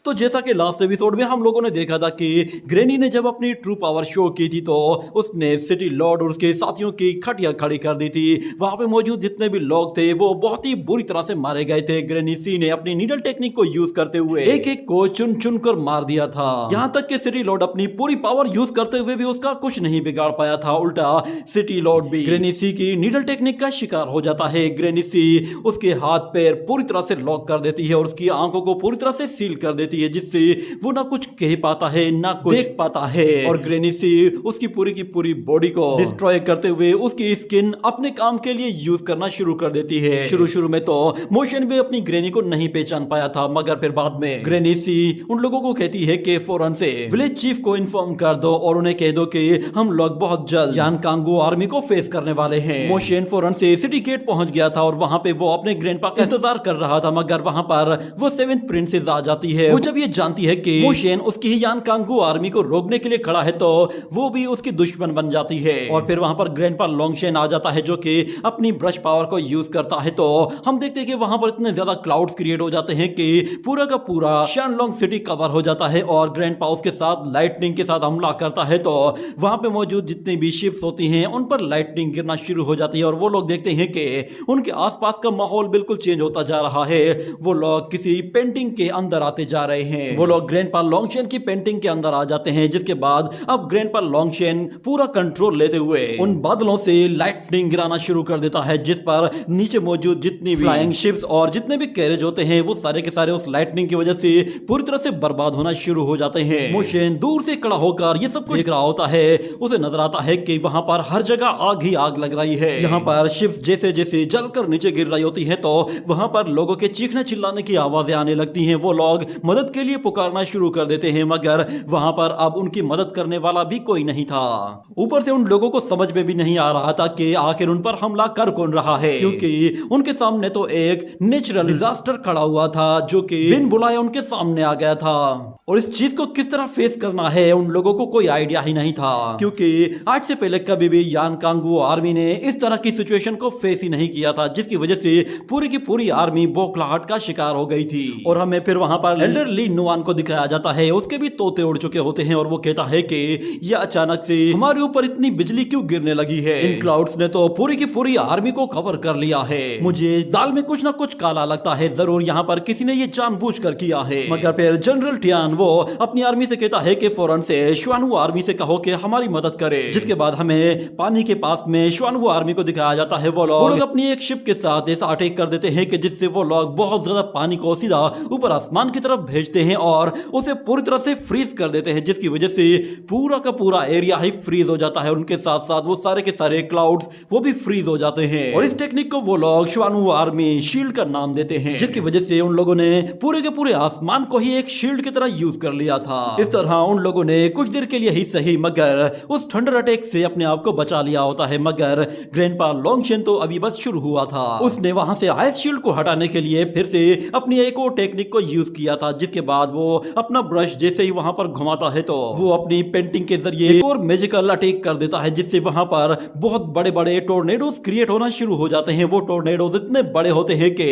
तो जैसा कि लास्ट एपिसोड में हम लोगों ने देखा था कि ग्रैनी ने जब अपनी ट्रू पावर शो की थी तो उसने सिटी लॉर्ड और उसके साथियों की खटिया खड़ी कर दी थी। वहां पे मौजूद जितने भी लोग थे वो बहुत ही बुरी तरह से मारे गए थे। ग्रैनी सी ने अपनी नीडल टेक्निक को यूज करते हुए एक एक को चुन चुन कर मार दिया था। यहाँ तक कि सिटी लॉर्ड अपनी पूरी पावर यूज करते हुए भी उसका कुछ नहीं बिगाड़ पाया था। उल्टा सिटी लॉर्ड भी ग्रैनी सी की नीडल टेक्निक का शिकार हो जाता है। ग्रैनी सी उसके हाथ पैर पूरी तरह से लॉक कर देती है और उसकी आंखों को पूरी तरह से सील कर देती है, जिससे वो ना कुछ कह पाता है ना कुछ देख पाता है। और ग्रैनी सी उसकी पूरी की पूरी बॉडी को डिस्ट्रॉय करते हुए उसकी स्किन अपने काम के लिए यूज करना शुरू कर देती है। शुरू में तो मोशन भी अपनी ग्रैनी को नहीं पहचान पाया था, मगर फिर बाद में ग्रैनी सी उन लोगों को कहती है कि फौरन से विलेज चीफ को इन्फॉर्म कर दो और उन्हें कह दो कि हम लोग बहुत जल्द यान कांगो आर्मी को फेस करने वाले हैं। मोशन फौरन से सिटी गेट पहुंच गया था और वहां पे वो अपने ग्रैंडपा का इंतजार कर रहा था, मगर वहां पर वो 7th प्रिंसेस आ जाती है। वो जब ये जानती है कि मोशन उसकी ही यान कांगो आर्मी को रोकने के लिए खड़ा है तो वो भी उसकी दुश्मन बन जाती है। और फिर वहां पर ग्रैंडपा लोंगशेन आ जाता है जो कि अपनी ब्रश पावर को यूज करता है। तो हम देखते हैं कि वहां पर इतने ज्यादा क्लाउड्स क्रिएट हो जाते हैं कि पूरा का पूरा शानलोंग सिटी कवर हो जाता है और ग्रैंडपा उसके साथ लाइटनिंग के साथ हमला करता है। तो वहां पे मौजूद जितनी भी शिप्स होती हैं उन पर लाइटनिंग गिरना शुरू हो जाती है और वो लोग देखते हैं कि उनके आसपास का माहौल बिल्कुल चेंज होता जा रहा है। वो लोग किसी पेंटिंग के अंदर आते जा रहे हैं। वो लोग ग्रैंडपा लोंगशेन की पेंटिंग के अंदर आ जाते हैं, जिसके बाद अब ग्रैंडपा लोंगशेन पूरा कंट्रोल लेते हुए उन बादलों से लाइटनिंग गिराना शुरू कर देता है, जिस पर नीचे मौजूद जितनी भी फ्लाइंग शिप्स और जितने भी कैरेज होते हैं वो सारे के सारे उस लाइटनिंग की वजह से पूरी तरह से बर्बाद होना शुरू हो जाते हैं। मोशन दूर से खड़ा होकर ये सब कुछ देख रहा होता है। उसे नजर आता है कि वहां पर हर जगह आग ही आग लग रही है। यहाँ पर शिप्स जैसे जैसे जलकर नीचे गिर रही होती है तो वहां पर लोगों के चीखने चिल्लाने की आवाजें आने लगती हैं। वो लोग मदद के लिए पुकारना शुरू कर देते हैं, मगर वहां पर अब उनकी मदद करने वाला भी कोई नहीं था। ऊपर से उन लोगों को समझ में भी नहीं आ रहा था कि आखिर उन पर हमला कर कौन रहा है, क्योंकि उनके सामने तो एक नेचुरल डिजास्टर खड़ा हुआ था जो कि बिन बुलाए उनके सामने आ गया था। और इस चीज को किस तरह फेस करना है उन लोगों को कोई आइडिया ही नहीं था, क्योंकि आज से पहले कभी भी यान कांगो आर्मी ने इस तरह की सिचुएशन को फेस ही नहीं किया था, जिसकी वजह से पूरी की पूरी आर्मी बौखलाहट का शिकार हो गई थी। और हमें फिर वहां पर एल्डर ली नुआन को दिखाया जाता है। उसके भी तोते उड़ चुके होते हैं और वो कहता है कि ये अचानक से हमारे ऊपर इतनी बिजली क्यों गिरने लगी है। इन क्लाउड्स ने तो पूरी की पूरी आर्मी को कवर कर लिया है। मुझे दाल में कुछ ना कुछ काला लगता है, जरूर यहाँ पर किसी ने ये जानबूझकर किया है। मगर फिर जनरल टियान वो अपनी आर्मी से कहता है कि फौरन से श्वानहू आर्मी से कहो कि हमारी मदद करे। जिसके बाद हमें पानी के पास में श्वानहू आर्मी को दिखाया जाता है। वो लोग अपनी एक शिप के साथ ऐसा अटैक कर देते हैं कि जिससे वो लोग बहुत ज्यादा पानी को सीधा ऊपर आसमान की तरफ भेजते हैं और उसे पूरी तरह से फ्रीज कर देते हैं, जिसकी वजह से पूरा का पूरा एरिया ही फ्रीज हो जाता है। उनके साथ साथ वो सारे के सारे क्लाउड्स वो भी फ्रीज हो जाते हैं। और इस टेक्निक को वो लोग श्वानहू आर्मी शील्ड का नाम देते हैं, जिसकी वजह से उन लोगों ने पूरे के पूरे आसमान को ही एक शील्ड की तरह यूज कर लिया था। इस तरह उन लोगों ने कुछ देर के लिए ही सही मगर उस थंडर अटैक से अपने आप को बचा लिया होता है। मगर ग्रैंडपा लोंगशेन तो अभी बस शुरू हुआ था। उसने वहां से आइस शील्ड को हटाने के लिए फिर से अपनी एक और टेक्निक को यूज किया था, जिसके बाद वो अपना ब्रश जैसे ही वहां पर घुमाता है तो वो अपनी पेंटिंग के जरिए एक और मैजिकल अटैक कर देता है, जिससे वहां पर बहुत बड़े बड़े टोर्नेडोज क्रिएट होना शुरू हो जाते हैं। वो टोर्नेडोज इतने बड़े होते हैं कि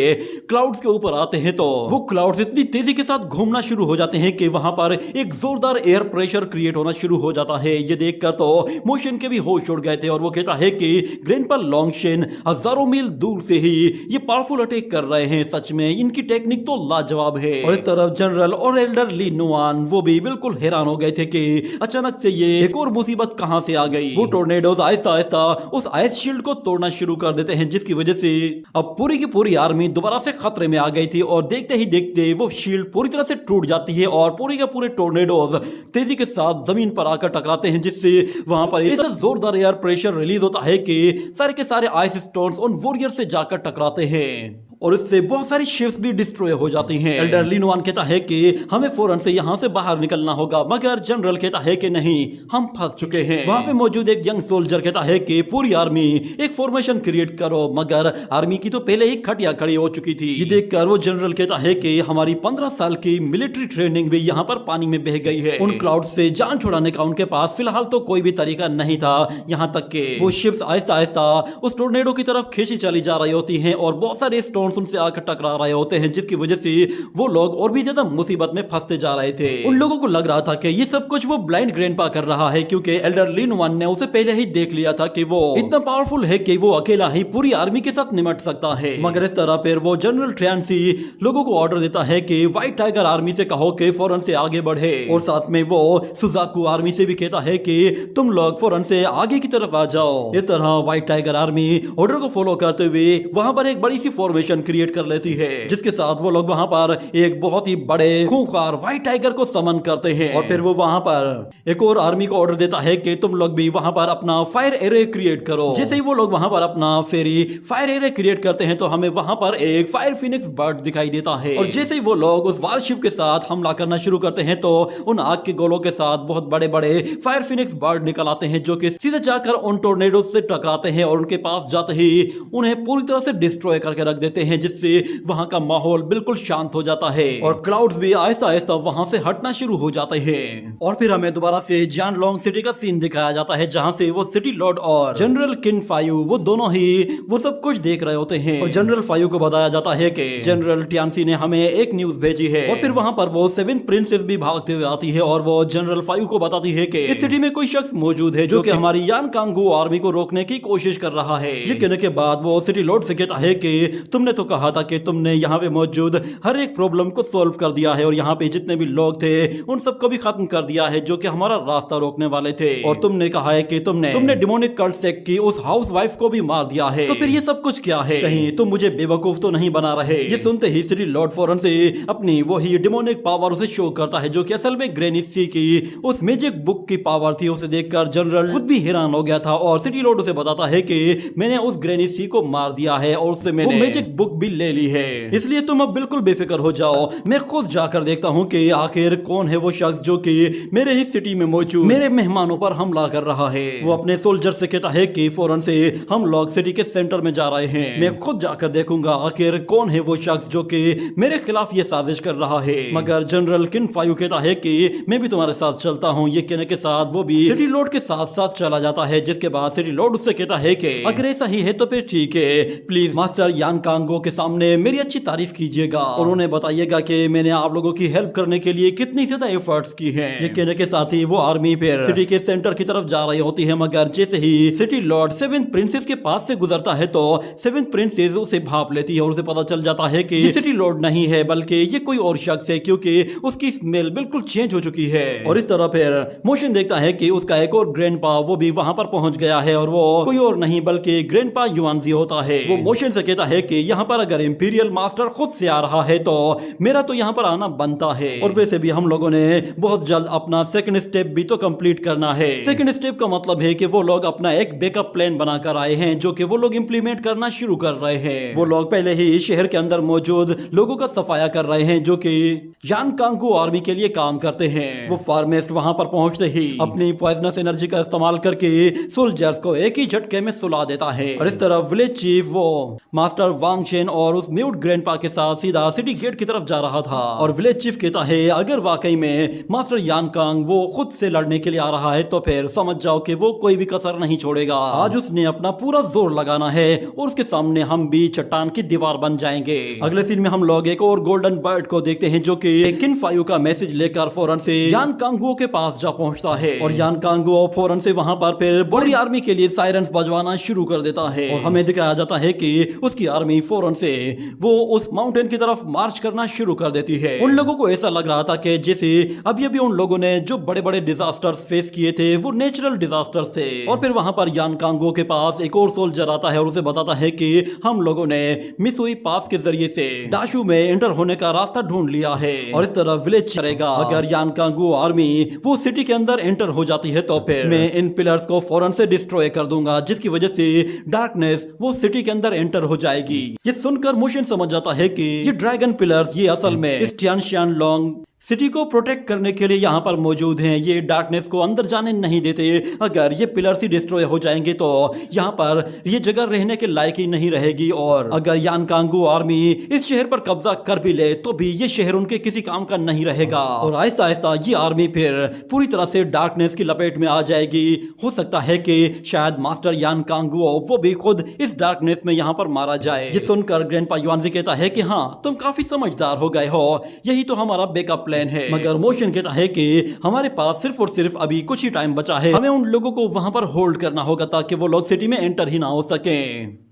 क्लाउड्स के ऊपर आते हैं तो वो क्लाउड्स इतनी तेजी के साथ घूमना शुरू हो जाते हैं कि वहां पर एक जोरदार एयर प्रेशर क्रिएट होना शुरू हो जाता है। ये देखकर तो मोशन के भी होश उड़ गए थे और वो कहता है कि ग्रैंडपा लोंगशेन हजारों मील दूर से ही ये पावरफुल अटैक कर रहे हैं। सच में इनकी टेक्निक तो लाजवाब है। और इस तरफ जनरल और एल्डर ली नुआन वो भी बिल्कुल हैरान हो गए थे कि अचानक से ये एक और मुसीबत कहां से आ गई। वो टोर्नेडोज आहिस्ता आहिस्ता उस आइस शील्ड को तोड़ना शुरू कर देते हैं, जिसकी वजह से अब पूरी की पूरी आर्मी दोबारा से खतरे में आ गई थी। और देखते ही देखते वो शील्ड पूरी तरह से टूट जाती है और पूरी के पूरे टोर्नेडोज तेजी के साथ जमीन पर आकर टकराते हैं, जिससे वहां पर ऐसा जोरदार एयर प्रेशर रिलीज होता है कि सारे के सारे आइस स्टोन्स उन वॉरियर से जाकर टकराते हैं और इससे बहुत सारी शिप्स भी डिस्ट्रॉय हो जाती हैं। एल्डर ली नुआन कहता है कि हमें फौरन से यहाँ से बाहर निकलना होगा, मगर जनरल कहता है कि नहीं, हम फंस चुके हैं। वहां पे मौजूद एक यंग सोल्जर कहता है कि पूरी आर्मी एक फॉर्मेशन क्रिएट करो, मगर आर्मी की तो पहले ही खटिया खड़ी हो चुकी थी। ये देखकर वो जनरल कहता है कि हमारी 15 साल की मिलिट्री ट्रेनिंग भी यहाँ पर पानी में बह गई है। उन क्लाउड से जान छुड़ाने का उनके पास फिलहाल तो कोई भी तरीका नहीं था। यहाँ तक कि वो शिप्स आहिस्ता आहिस्ता उस टोर्नेडो की तरफ खींची चली जा रही होती हैं और बहुत सारे स्टोन ड्रोन्स उनसे आकर टकरा रहे होते हैं, जिसकी वजह से वो लोग और भी ज्यादा मुसीबत में फंसते जा रहे थे। उन लोगों को लग रहा था कि ये सब कुछ वो ब्लाइंड ग्रैंडपा कर रहा है, क्योंकि एल्डर लिन वन ने उसे पहले ही देख लिया था कि वो इतना पावरफुल है कि वो अकेला ही पूरी आर्मी के साथ निमट सकता है। मगर इस तरह फिर वो जनरल ट्रियानसी लोगों को ऑर्डर देता है कि व्हाइट टाइगर आर्मी से कहो कि फौरन से आगे बढ़े, और साथ में वो सुजाकू आर्मी से भी कहता है कि तुम लोग फौरन से आगे की तरफ आ जाओ। इस तरह व्हाइट टाइगर आर्मी ऑर्डर को फॉलो करते हुए वहां पर एक बड़ी सी फॉर्मेशन क्रिएट कर लेती है, जिसके साथ वो लोग वहां पर एक बहुत ही बड़े खूंखार व्हाइट टाइगर को समन करते हैं। और फिर वो वहां पर एक और आर्मी को ऑर्डर देता है कि तुम लोग भी वहां पर अपना फायर एरे क्रिएट करो। जैसे ही वो लोग वहां पर अपना फेरी फायर एरे क्रिएट करते हैं तो हमें वहां पर एक फायर फिनिक्स बर्ड दिखाई देता है, और जैसे ही वो लोग उस वारशिप के साथ हमला करना शुरू करते हैं तो उन आग के गोलों के साथ बहुत बड़े बड़े फायर फिनिक्स बर्ड निकल आते हैं, जो कि सीधे जाकर उन टोर्नेडो से टकराते हैं और उनके पास जाते ही उन्हें पूरी तरह से डिस्ट्रॉय करके रख देते हैं, जिससे वहां का माहौल बिल्कुल शांत हो जाता है और क्लाउड्स भी आहिस्ता आहिस्ता वहां से हटना शुरू हो जाते हैं। और फिर हमें दोबारा से जान लॉन्ग सिटी का सीन दिखाया जाता है, जहां से वो सिटी लॉर्ड और जनरल किन फायू वो दोनों ही वो सब कुछ देख रहे होते हैं। और जनरल फायू को बताया जाता है कि जनरल टियानसी ने हमें एक न्यूज भेजी है, और फिर वहां पर वो 7th प्रिंसेस भी भागते हुए आती है और वो जनरल फायू को बताती है कि इस सिटी में कोई शख्स मौजूद है जो कि हमारी यान कांगू आर्मी को रोकने की कोशिश कर रहा है। ये कहने के बाद वो सिटी लॉर्ड से कहता है कि तुमने तो कहा था कि तुमने यहाँ पे मौजूद हर एक प्रॉब्लम को सॉल्व कर दिया है, और यहाँ पे जितने भी लोग थे उन सबको भी खत्म कर दिया है जो कि हमारा रास्ता रोकने वाले थे, और तुमने कहा है कि तुमने डिमोनिक कल्ट सेक्ट की उस हाउस वाइफ को भी मार दिया है। तो फिर ये सब कुछ क्या है? कहीं तुम मुझे बेवकूफ तो नहीं बना रहे? ये सुनते ही सिटी लॉर्ड फौरन से अपनी वही डिमोनिक पावर उसे शो करता है, जो कि असल में ग्रेनी सी की उस मैजिक बुक की पावर थी। उसे देखकर जनरल खुद भी हैरान हो गया था, और सिटी लॉर्ड उसे बताता है कि मैंने उस ग्रेनी सी को मार दिया है और उससे मैंने मैजिक बुक भी ले ली है, इसलिए तुम अब बिल्कुल बेफिक्र हो जाओ। मैं खुद जाकर देखता हूँ कि आखिर कौन है वो शख्स जो कि मेरे ही सिटी में मौजूद मेरे मेहमानों पर हमला कर रहा है। वो अपने सोल्जर से कहता है कि फौरन से हम लोग सिटी के सेंटर में जा रहे हैं, मैं खुद जाकर देखूंगा आखिर कौन है वो शख्स जो कि मेरे खिलाफ ये साजिश कर रहा है। मगर जनरल किन फायू कहता है कि मैं भी तुम्हारे साथ चलता हूँ। ये कहने के साथ वो भी सिटी लॉर्ड के साथ साथ चला जाता है, जिसके बाद सिटी लॉर्ड उससे कहता है कि अगर ऐसा ही है तो फिर ठीक है, प्लीज मास्टर यान कांगो के सामने मेरी अच्छी तारीफ कीजिएगा और उन्हें बताइएगा कि मैंने आप लोगों की हेल्प करने के लिए कितनी ज्यादा एफर्ट्स की हैं। ये कहने के साथ ही वो आर्मी फिर सिटी के सेंटर की तरफ जा रही होती है, मगर जैसे ही सिटी लॉर्ड 7th प्रिंसेस के पास से गुजरता है तो 7th प्रिंसेस उसे भाप लेती है और उसे पता चल जाता है कि ये सिटी लॉर्ड नहीं है बल्कि ये कोई और शख्स है, क्योंकि उसकी स्मेल बिल्कुल चेंज हो चुकी है। और इस तरह फिर मोशन देखता है कि उसका एक और ग्रैंडपा वो भी वहां पर पहुंच गया है, और वो कोई और नहीं बल्कि ग्रैंडपा युआनजी होता है। वो मोशन से कहता है कि यहाँ पर अगर इंपीरियल मास्टर खुद से आ रहा है तो मेरा तो यहाँ पर आना बनता है, और वैसे भी हम लोगों ने बहुत जल्द अपना सेकंड स्टेप भी तो कंप्लीट करना है। सेकंड स्टेप का मतलब है कि वो लोग अपना एक बैकअप प्लान बनाकर आए हैं, जो कि वो लोग इंप्लीमेंट करना शुरू कर रहे हैं। वो लोग पहले ही शहर के अंदर मौजूद लोगों का सफाया कर रहे हैं, जो कि यान कांगू आर्मी के लिए काम करते हैं। वो फार्मिस्ट वहां पर पहुंचते ही अपनी पॉइजनस एनर्जी का इस्तेमाल करके सोल्जर्स को एक ही झटके में सुला देता है। और इस तरह विलेज चीफ वो मास्टर वांग चेन और उस म्यूट ग्रैंडपा के साथ सीधा सिटी गेट की तरफ जा रहा था। और विलेज चीफ कहता है अगर वाकई में मास्टर यान कांग वो खुद से लड़ने के लिए आ रहा है तो फिर समझ जाओ कि वो कोई भी कसर नहीं छोड़ेगा। आज उसने अपना पूरा जोर लगाना है और उसके सामने हम भी चट्टान की दीवार बन जाएंगे। अगले सीन में हम लोग एक और गोल्डन बर्ड को देखते हैं, जो कि किन फायू का मैसेज लेकर फौरन से यान कांगुओ के पास जा पहुंचता है। और यान कांगुओ फौरन से वहां पर फिर बड़ी आर्मी के लिए सायरन्स बजवाना शुरू कर देता है, और हमें दिखाया जाता है कि उसकी आर्मी फौरन से वो उस माउंटेन की तरफ मार्च करना शुरू कर देती है। उन लोगों को ऐसा लग रहा था कि जैसे अभी अभी उन लोगों ने जो बड़े बड़े डिजास्टर्स फेस किए थे वो नेचुरल डिजास्टर्स थे। और फिर वहां पर यान कांगो के पास एक और सोल्जर आता है और उसे बताता है कि हम लोगों ने मिसुई पास के जरिए से डाशू में एंटर होने का रास्ता ढूंढ लिया है, और इस तरह विलेज चलेगा। अगर यान कांगो आर्मी वो सिटी के अंदर एंटर हो जाती है तो फिर मैं इन पिलर्स को फौरन से डिस्ट्रॉय कर दूंगा, जिसकी वजह से डार्कनेस वो सिटी के अंदर एंटर हो जाएगी। ये सुनकर मोशन समझ जाता है कि ये ड्रैगन पिलर्स ये असल में इस टियानशियान लॉन्ग सिटी को प्रोटेक्ट करने के लिए यहाँ पर मौजूद हैं। ये डार्कनेस को अंदर जाने नहीं देते। अगर ये पिलर्स ही डिस्ट्रॉय हो जाएंगे तो यहाँ पर ये जगह रहने के लायक ही नहीं रहेगी, और अगर यान कांगू आर्मी इस शहर पर कब्जा कर भी ले तो भी ये शहर उनके किसी काम का नहीं रहेगा, और आहिस्ता आहिस्ता ये आर्मी फिर पूरी तरह से डार्कनेस की लपेट में आ जाएगी। हो सकता है कि शायद मास्टर यान कांगू वो भी खुद इस डार्कनेस में यहाँ पर मारा जाए। ये सुनकर ग्रैंडपा युआनजी कहता है कि हाँ, तुम काफी समझदार हो गए हो, यही तो हमारा बैकअप प्लान है। मगर मोशन कहता है कि हमारे पास सिर्फ और सिर्फ अभी कुछ ही टाइम बचा है, हमें उन लोगों को वहां पर होल्ड करना होगा ताकि वो लोग सिटी में एंटर ही ना हो सके।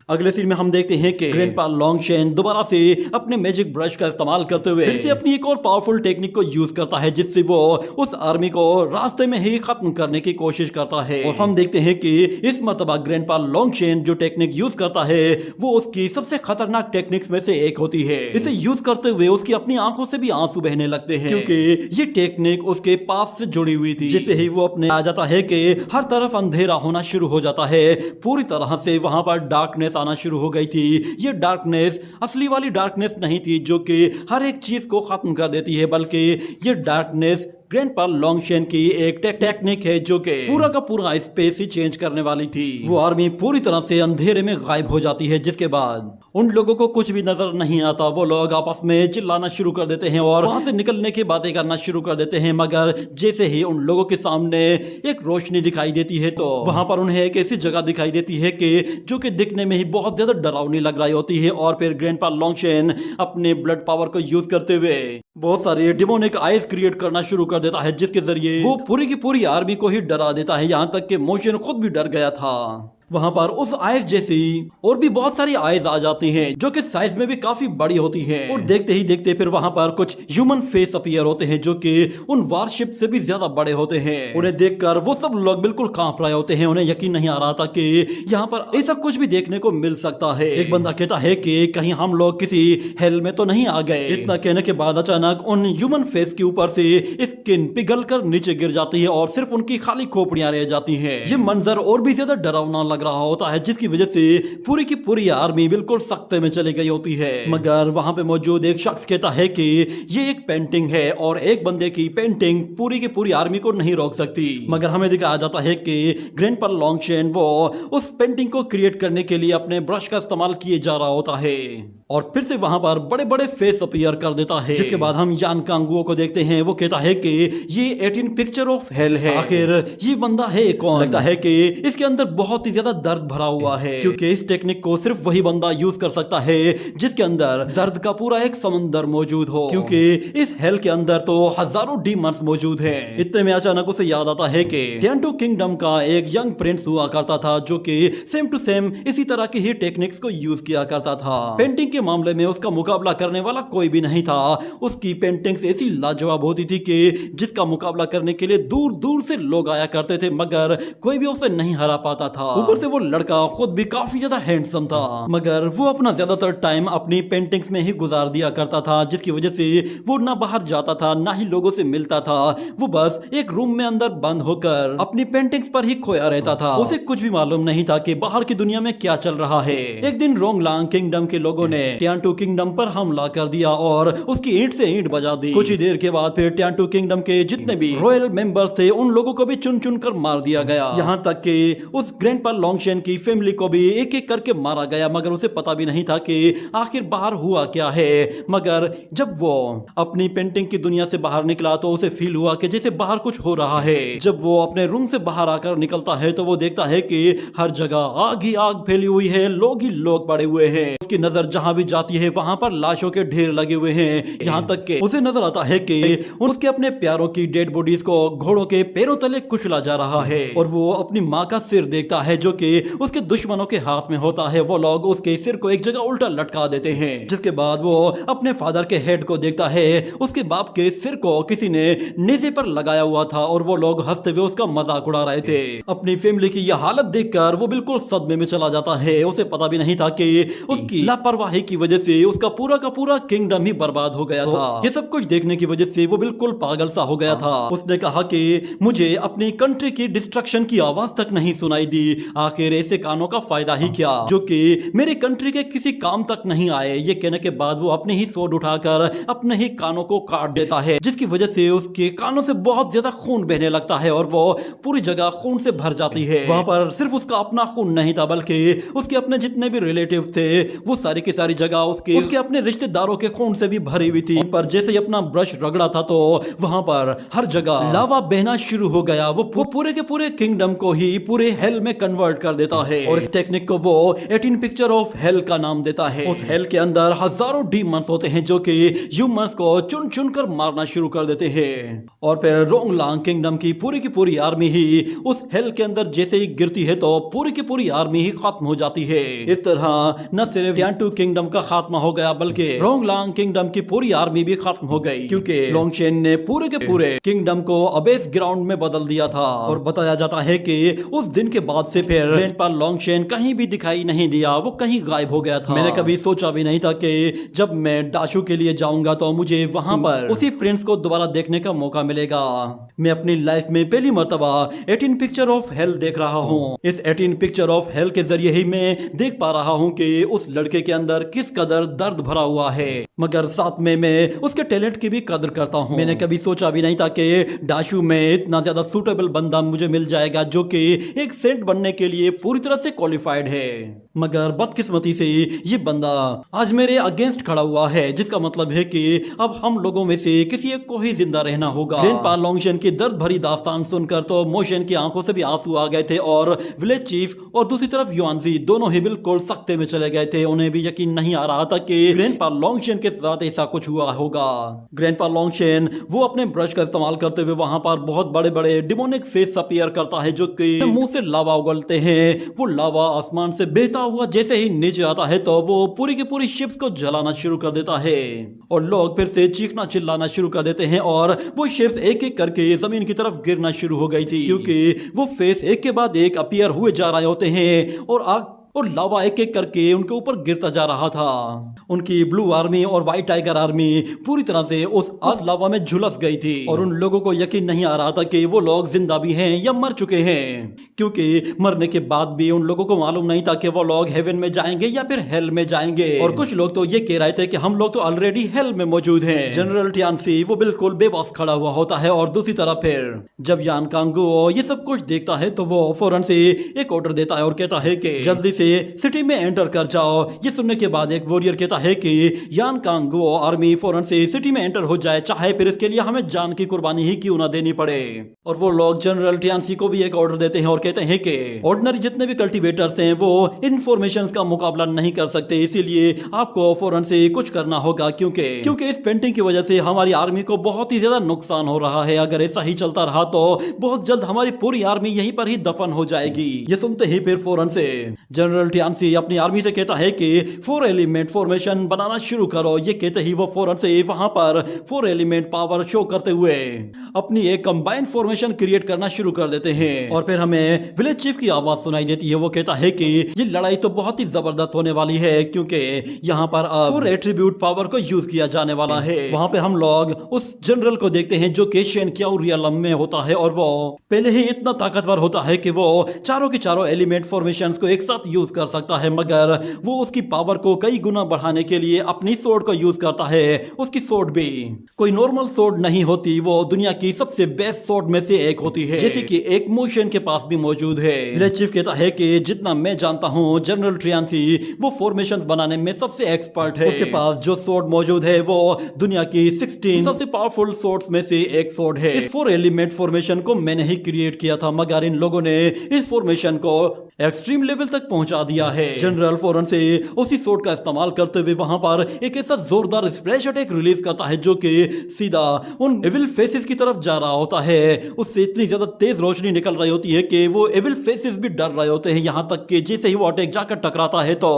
अगले सीन में हम देखते हैं कि ग्रैंडपा लॉन्गशेन दोबारा से अपने मैजिक ब्रश का इस्तेमाल करते हुए फिर से अपनी एक और पावरफुल टेक्निक को यूज करता है, जिससे वो उस आर्मी को रास्ते में ही खत्म करने की कोशिश करता है। और हम देखते हैं कि इस मर्तबा ग्रैंडपा लॉन्गशेन जो टेक्निक यूज करता है वो उसकी सबसे खतरनाक टेक्निक्स में से एक होती है। इसे यूज करते हुए उसकी अपनी आंखों से भी आंसू बहने लगते हैं, क्योंकि ये टेक्निक उसके पास से जुड़ी हुई थी। जिससे ही वो अपने आ जाता है कि हर तरफ अंधेरा होना शुरू हो जाता है, पूरी तरह से वहां पर डार्कनेस आना शुरू हो गई थी। ये डार्कनेस असली वाली डार्कनेस नहीं थी जो कि हर एक चीज को खत्म कर देती है, बल्कि ये डार्कनेस ग्रैंडपा लॉन्गशेन की एक टेक्निक है जो कि पूरा का पूरा स्पेस ही चेंज करने वाली थी। वो आर्मी पूरी तरह से अंधेरे में गायब हो जाती है, जिसके बाद उन लोगों को कुछ भी नजर नहीं आता। वो लोग आपस में चिल्लाना शुरू कर देते हैं और वहां से निकलने की बातें करना शुरू कर देते हैं, मगर जैसे ही उन लोगों के सामने एक रोशनी दिखाई देती है तो वहां पर उन्हें एक ऐसी जगह दिखाई देती है कि जो कि दिखने में ही बहुत ज्यादा डरावनी लग रही होती है। और फिर ग्रैंडपा लॉन्गशेन अपने ब्लड पावर को यूज करते हुए बहुत सारे डिमोनिक आइज क्रिएट करना शुरू कर देता है, जिसके जरिए वो पूरी की पूरी आर्मी को ही डरा देता है, यहाँ तक कि मोशन खुद भी डर गया था। वहां पर उस आइस जैसी और भी बहुत सारी आइस आ जाती हैं जो कि साइज में भी काफी बड़ी होती हैं, और देखते ही देखते फिर वहां पर कुछ ह्यूमन फेस अपीयर होते हैं जो कि उन वारशिप से भी ज्यादा बड़े होते हैं। उन्हें देखकर वो सब लोग बिल्कुल कांप रहे होते हैं, उन्हें यकीन नहीं आ रहा था कि यहाँ पर ऐसा कुछ भी देखने को मिल सकता है। एक बंदा कहता है कि कहीं हम लोग किसी हेल में तो नहीं आ गए। इतना कहने के बाद अचानक उन ह्यूमन फेस के ऊपर से स्किन पिघल कर नीचे गिर जाती है और सिर्फ उनकी खाली खोपड़ियां रह जाती है। ये मंजर और भी ज्यादा डरावना लग रहा होता है, जिसकी वजह से पूरी की पूरी आर्मी बिल्कुल सख्ते में चली गई होती है। मगर वहां पे मौजूद एक शख्स कहता है कि ये एक पेंटिंग है और एक बंदे की पेंटिंग पूरी की पूरी आर्मी को नहीं रोक सकती। मगर हमें दिखाया जाता है कि ग्रैंडपा लॉन्गशेन वो उस पेंटिंग को क्रिएट करने के लिए अपने ब्रश का इस्तेमाल किए जा रहा होता है और फिर से वहां पर बड़े बड़े फेस अपीयर कर देता है। जिसके बाद हम यान कांगुओ को देखते हैं, वो कहता है कि ये 18 पिक्चर ऑफ हेल है। आखिर ये बंदा है कौन? लगता है कि इसके अंदर बहुत ही ज्यादा दर्द भरा हुआ है, क्योंकि इस टेक्निक को सिर्फ वही बंदा यूज कर सकता है जिसके अंदर दर्द का पूरा एक समंदर मौजूद हो, क्योंकि इस हेल के अंदर तो हजारों डीमंस मौजूद हैं। इतने में अचानक उसे याद आता है कि टिएंटो किंगडम का एक यंग प्रिंस हुआ करता था जो कि सेम टू सेम इसी तरह की ही टेक्निक्स को यूज किया करता था। पेंटिंग के मामले में उसका मुकाबला करने वाला कोई भी नहीं था। उसकी पेंटिंग्स ऐसी लाजवाब होती थी कि जिसका मुकाबला करने के लिए दूर दूर से लोग आया करते थे, मगर कोई भी उसे नहीं हरा पाता था। ऊपर से वो लड़का खुद भी काफी ज्यादा हैंडसम था, मगर वो अपना ज्यादातर टाइम अपनी पेंटिंग्स में ही गुजार दिया करता था, जिसकी वजह से वो ना बाहर जाता था ना ही लोगों से मिलता था। वो बस एक रूम में अंदर बंद होकर अपनी पेंटिंग्स पर ही खोया रहता था। उसे कुछ भी मालूम नहीं था कि बाहर की दुनिया में क्या चल रहा है। एक दिन रोंगलांग किंगडम के लोगों ने टिएंटो किंगडम पर हमला कर दिया और उसकी ईंट से ईंट बजा दी। कुछ ही देर के बाद फिर टिएंटो किंगडम के जितने भी रॉयल मेंबर्स थे उन लोगों को भी चुन चुन कर मार दिया गया। यहाँ तक कि उस ग्रैंडपा लॉन्गशेन की फैमिली को भी एक एक करके मारा गया, मगर उसे पता भी नहीं था कि आखिर बाहर हुआ क्या है। मगर जब वो अपनी पेंटिंग की दुनिया से बाहर निकला तो उसे फील हुआ कि जैसे बाहर कुछ हो रहा है। जब वो अपने रूम से बाहर आकर निकलता है तो वो देखता है कि हर जगह आग ही आग फैली हुई है, लोग ही लोग पड़े हुए हैं। उसकी नजर जहां भी जाती है वहां पर लाशों के ढेर लगे हुए हैं। यहाँ तक कि उसे नजर आता है कि उसके अपने प्यारों की डेड बॉडीज को घोड़ों के पैरों तले कुचला जा रहा है। और वो अपनी माँ का सिर देखता है जो कि उसके दुश्मनों के हाथ में होता है। वो लोग उसके सिर को एक जगह उल्टा लटका देते हैं। जिसके बाद वो अपने फादर के हेड को देखता है। उसके बाप के सिर को किसी ने नेज़े पर लगाया हुआ था और वो लोग हंसते हुए उसका मजाक उड़ा रहे थे। अपनी फैमिली की यह हालत देखकर वो बिल्कुल सदमे में चला जाता है। उसे पता भी नहीं था कि उसकी लापरवाही की वजह से उसका पूरा का पूरा किंगडम ही बर्बाद हो गया था। ये सब कुछ देखने की वजह से वो बिल्कुल पागल सा हो गया था। उसने कहा कि मुझे अपनी कंट्री की डिस्ट्रक्शन की आवाज तक नहीं सुनाई दी, आखिर ऐसे कानों का फायदा ही क्या जो कि मेरी कंट्री के किसी काम तक नहीं आए। ये कहने के बाद वो अपने ही स्वॉर्ड उठाकर अपने ही कानों को काट देता है, जिसकी वजह से उसके कानों से बहुत ज्यादा खून बहने लगता है और वो पूरी जगह खून से भर जाती है। वहां पर सिर्फ उसका अपना खून नहीं था बल्कि उसके अपने जितने भी रिलेटिव थे वो सारी की सारी जगह उसके अपने रिश्तेदारों के खून से भी भरी हुई थी। पर जैसे ही अपना ब्रश रगड़ा था तो वहां पर हर जगह लावा बहना शुरू हो गया। वो पूरे के पूरे किंगडम को ही पूरे हेल में कन्वर्ट कर देता है और इस टेक्निक को वो 18 पिक्चर ऑफ हेल का नाम देता है। उस हेल के अंदर हजारों डीमंस होते हैं जो कि ह्यूमंस को चुन चुन कर मारना शुरू कर देते हैं और फिर रोंगलांग किंगडम की पूरी आर्मी ही उस हेल के अंदर जैसे ही गिरती है तो पूरी की पूरी आर्मी ही खत्म हो जाती है। इस तरह न सिर्फ यांटू किंगडम का खात्मा हो गया बल्कि रोंगलांग किंगडम की पूरी आर्मी भी खत्म हो गई, क्योंकि लोंगशेन ने पूरे के पूरे किंगडम को अबेस ग्राउंड में बदल दिया था। और बताया जाता है कि उस दिन के बाद से फिर ग्रैंडपा लोंगशेन कहीं भी दिखाई नहीं दिया, वो कहीं गायब हो गया था। मैंने कभी सोचा भी नहीं था कि जब मैं डाशू के लिए जाऊंगा तो मुझे वहां पर उसी प्रिंस को दोबारा देखने का मौका मिलेगा। मैं अपनी लाइफ में पहली मर्तबा 18 पिक्चर ऑफ हेल देख रहा हूँ। इस 18 पिक्चर ऑफ हेल के जरिए ही मैं देख पा रहा हूँ कि उस लड़के के अंदर किस कदर दर्द भरा हुआ है, मगर साथ में मैं उसके टैलेंट की भी कदर करता हूँ। मैंने कभी सोचा भी नहीं था कि डाशू में इतना ज्यादा सूटेबल बंदा मुझे मिल जाएगा जो कि एक सेंट बनने के लिए पूरी तरह से क्वालिफाइड है, मगर बदकिस्मती से ये बंदा आज मेरे अगेंस्ट खड़ा हुआ है, जिसका मतलब है कि अब हम लोगों में से किसी एक को ही जिंदा रहना होगा। ग्रैंडपा लोंगशेन की दर्द भरी दास्तान सुनकर तो मोशन की आंखों से भी आंसू आ गए थे और विलेज चीफ और दूसरी तरफ युआनजी दोनों ही बिल्कुल सख्ते में चले गए थे। उन्हें भी यकीन नहीं आ रहा था कि ग्रैंडपा लोंगशेन के साथ ऐसा कुछ हुआ होगा। ग्रैंडपा लोंगशेन वो अपने ब्रश का इस्तेमाल करते हुए वहां पर बहुत बड़े बड़े डिमोनिक फेस अपीयर करता है जो कि मुंह से लावा उगलते हैं। वो लावा आसमान से बहता हुआ जैसे ही नीचे आता है तो वो पूरी की पूरी शिप्स को जलाना शुरू कर देता है और लोग फिर से चीखना चिल्लाना शुरू कर देते हैं और वो शिप्स एक एक करके जमीन की तरफ गिरना शुरू हो गई थी, क्योंकि वो फेस एक के बाद एक अपीयर हुए जा रहे होते हैं और आग और लावा एक एक करके उनके ऊपर गिरता जा रहा था। उनकी ब्लू आर्मी और व्हाइट टाइगर आर्मी पूरी तरह से उस लावा में झुलस गई थी और उन लोगों को यकीन नहीं आ रहा था कि वो लोग जिंदा भी हैं या मर चुके हैं, क्योंकि मरने के बाद भी उन लोगों को मालूम नहीं था कि वो लोग हेवन में जाएंगे या फिर हेल में जाएंगे। और कुछ लोग तो ये कह रहे थे कि हम लोग तो ऑलरेडी हेल में मौजूद हैं। जनरल टियानसी वो बिल्कुल बेबस खड़ा हुआ होता है और दूसरी तरफ फिर जब यान कांगो ये सब कुछ देखता है तो वो फौरन से एक ऑर्डर देता है और कहता है कि जल्दी से सिटी में एंटर कर जाओ। ये सुनने के बाद एक वॉरियर कहता है कि यान कांगो आर्मी फौरन से सिटी में एंटर हो जाए, चाहे फिर इसके लिए हमें जान की कुर्बानी ही क्यों ना देनी पड़े। और वो लोग जनरल टियानसी को भी एक ऑर्डर देते हैं और कहते हैं कि ऑर्डिनरी जितने भी कल्टीवेटर्स हैं वो इंफॉर्मेशन का मुकाबला नहीं कर सकते, इसीलिए आपको फौरन से कुछ करना होगा, क्योंकि इस पेंटिंग की वजह से हमारी आर्मी को बहुत ही ज्यादा नुकसान हो रहा है। अगर ऐसा ही चलता रहा तो बहुत जल्द हमारी पूरी आर्मी यहीं पर ही दफन हो जाएगी। ये सुनते ही फिर फौरन से जनरल टियानसी अपनी आर्मी से कहता है कि 4 एलिमेंट फॉर्मेशन बनाना शुरू करो। ये कहते ही वो फौरन से वहां पर 4 एलिमेंट पावर शो करते हुए अपनी एक कंबाइंड फॉर्मेशन क्रिएट करना शुरू कर देते हैं। और फिर हमें विलेज चीफ की आवाज सुनाई देती है। वो कहता है कि ये लड़ाई तो बहुत ही जबरदस्त होने वाली है, क्योंकि यहाँ पर 4 एट्रीब्यूट पावर को यूज किया जाने वाला है। वहां पे हम लोग उस जनरल को देखते हैं जो कि शेन क्याओ रियलम में होता है और वो पहले ही इतना ताकतवर होता है कि वो चारों के चारों एलिमेंट फॉर्मेशंस को एक साथ यूज कर सकता है, मगर वो उसकी पावर को कई गुना बढ़ाने के लिए अपनी सोर्ड को यूज करता है। उसकी सोर्ड भी कोई नॉर्मल सोर्ड नहीं होती, वो दुनिया की सबसे बेस्ट सोर्ड में से एक होती है, जैसे कि एक मोशन के पास भी मौजूद है। विलेज चीफ कहता है कि जितना मैं जानता हूँ जनरल ट्रियानसी वो फॉर्मेशंस बनाने में सबसे एक्सपर्ट है। उसके पास जो सोर्ड मौजूद है वो दुनिया की 16 सबसे पावरफुल सोर्ड्स में से एक सोर्ड है। इस 4 एलिमेंट फॉर्मेशन को मैंने ही क्रिएट किया था, मगर इन लोगों ने इस फॉर्मेशन को एक्सट्रीम लेवल तक पहुंचा दिया है। जनरल फौरन से उसी सोर्ड का इस्तेमाल करते हुए वहां पर एक ऐसा जोरदार स्प्लैश अटैक रिलीज करता है जो कि सीधा उन एविल फेसेस की तरफ जा रहा होता है। उससे इतनी ज्यादा तेज रोशनी निकल रही होती है कि वो एविल फेसेस भी डर रहे होते हैं, यहां तक कि जैसे ही वो अटैक जाकर टकराता है तो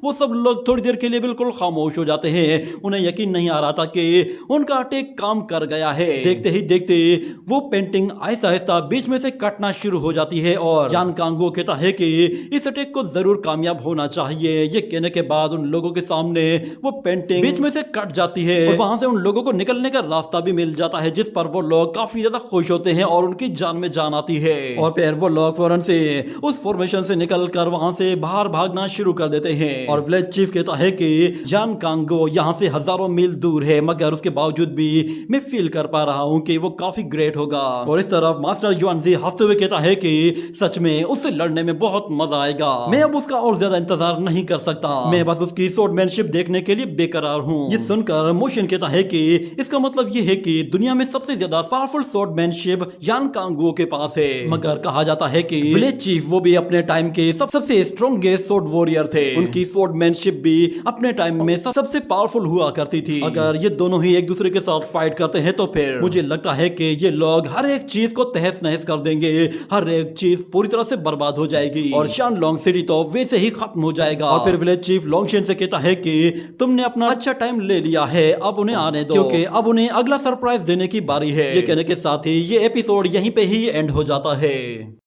वो सब लोग थोड़ी देर के लिए बिल्कुल खामोश हो जाते हैं। उन्हें यकीन नहीं आ रहा था कि उनका अटैक काम कर गया है। देखते ही देखते वो पेंटिंग आहिस्ता आहिस्ता बीच में से कटना शुरू हो जाती है और यान कांगो कहता है कि कि इस अटैक को जरूर कामयाब होना चाहिए। ये कहने के बाद उन लोगों के सामने वो पेंटिंग बीच में से कट जाती है और वहां से उन लोगों को निकलने का रास्ता भी मिल जाता है, जिस पर वो लोग काफी ज्यादा खुश होते हैं और उनकी जान में जान आती है। और फिर वो लोग फौरन से उस फॉर्मेशन से निकलकर वहां से बाहर भागना शुरू कर देते हैं। और विलेज चीफ कहता है कि जान कांगो यहाँ से हजारों मील दूर है, मगर उसके बावजूद भी मैं फील कर पा रहा हूँ कि वो काफी ग्रेट होगा। और इस तरफ मास्टर युआनजी हंसते हुए कहता है कि सच में उससे लड़ने में बहुत मजा आएगा। मैं अब उसका और ज्यादा इंतजार नहीं कर सकता, मैं बस उसकी स्वॉर्डमैनशिप देखने के लिए बेकरार हूँ। ये सुनकर मोशन कहता है कि इसका मतलब ये है कि दुनिया में सबसे ज्यादा पावरफुल स्वॉर्डमैनशिप यान कांगो के पास है। मगर कहा जाता है कि विलेज चीफ वो भी अपने टाइम के सबसे स्ट्रॉन्गेस्ट स्वॉर्ड वॉरियर थे। उनकी स्वॉर्डमैनशिप भी अपने टाइम में सबसे पावरफुल हुआ करती थी। अगर ये दोनों ही एक दूसरे के साथ फाइट करते हैं तो फिर मुझे लगता है कि ये लोग हर एक चीज को तहस नहस कर देंगे, हर एक चीज पूरी तरह से बर्बाद हो जाएगी और शानलोंग सिटी तो वैसे ही खत्म हो जाएगा। और फिर विलेज चीफ लोंगशेन से कहता है कि तुमने अपना अच्छा टाइम ले लिया है, अब उन्हें आने दो, क्योंकि अब उन्हें अगला सरप्राइज देने की बारी है। ये कहने के साथ ही ये एपिसोड यहीं पे ही एंड हो जाता है।